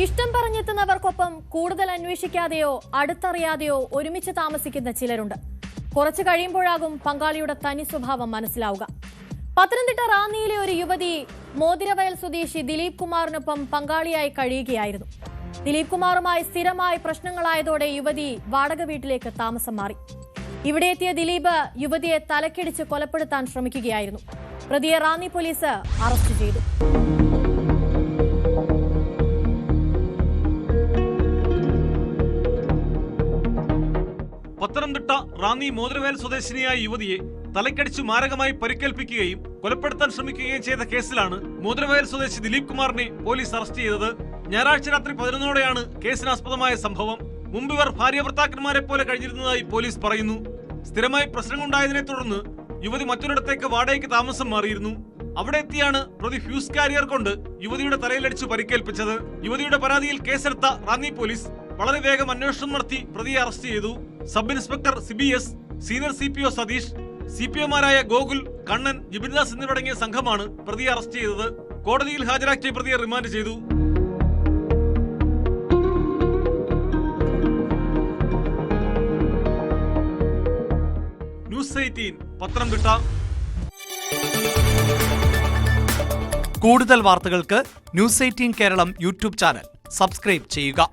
ഇഷ്ടം പറഞ്ഞെത്തുന്നവർക്കൊപ്പം കൂടുതൽ അന്വേഷിക്കാതെയോ അടുത്തറിയാതെയോ ഒരുമിച്ച് താമസിക്കുന്ന ചിലരുണ്ട്. കുറച്ചു കഴിയുമ്പോഴാകും പങ്കാളിയുടെ തനി സ്വഭാവം മനസ്സിലാവുക. പത്തനംതിട്ട റാന്നിയിലെ ഒരു യുവതി മോതിരവയൽ സ്വദേശി ദിലീപ് കുമാറിനൊപ്പം പങ്കാളിയായി കഴിയുകയായിരുന്നു. ദിലീപ് കുമാറുമായി സ്ഥിരമായി പ്രശ്നങ്ങളായതോടെ യുവതി വാടക വീട്ടിലേക്ക് താമസം മാറി. ഇവിടെ എത്തിയ ദിലീപ് യുവതിയെ തലക്കിടിച്ച് കൊലപ്പെടുത്താൻ ശ്രമിക്കുകയായിരുന്നു. പ്രതിയെ റാന്നി പോലീസ് അറസ്റ്റ് ചെയ്തു. പത്തനംതിട്ട റാന്നി മോതിരവയൽ സ്വദേശിനിയായ യുവതിയെ തലക്കടിച്ചു മാരകമായി പരിക്കേൽപ്പിക്കുകയും കൊലപ്പെടുത്താൻ ശ്രമിക്കുകയും ചെയ്ത കേസിലാണ് മോതിരവയൽ സ്വദേശി ദിലീപ് കുമാറിനെ പോലീസ് അറസ്റ്റ് ചെയ്തത്. ഞായറാഴ്ച രാത്രി 11ഓടെയാണ് കേസിനാസ്പദമായ സംഭവം. മുമ്പ് ഇവർ ഭാര്യ ഭർത്താക്കന്മാരെ പോലെ കഴിഞ്ഞിരുന്നതായി പോലീസ് പറയുന്നു. സ്ഥിരമായി പ്രശ്നങ്ങളുണ്ടായതിനെ തുടർന്ന് യുവതി മറ്റൊരിടത്തേക്ക് വാടകയ്ക്ക് താമസം മാറിയിരുന്നു. അവിടെ എത്തിയാണ് പ്രതി ഫ്യൂസ് കാരിയർ കൊണ്ട് യുവതിയുടെ തലയിലടിച്ചു പരിക്കേൽപ്പിച്ചത്. യുവതിയുടെ പരാതിയിൽ കേസെടുത്ത റാന്നി പോലീസ് വളരെ വേഗം അന്വേഷണം നടത്തി പ്രതിയെ അറസ്റ്റ് ചെയ്തു. Sub inspector CBS, senior CPO Satheesh, CPOമാരായ ഗോകുൽ, കണ്ണൻ, ജിബിൻദാസ് എന്നിവരടങ്ങിയ സംഘമാണ് പ്രതിയെ അറസ്റ്റ് ചെയ്തത്. കോടതിയിൽ ഹാജരാക്കിയ പ്രതിയെ റിമാൻഡ് ചെയ്തു. ന്യൂസ് 18 പത്തനംതിട്ട. കൂടുതൽ വാർത്തകൾക്ക് news 18 Keralam YouTube channel subscribe ചെയ്യുക.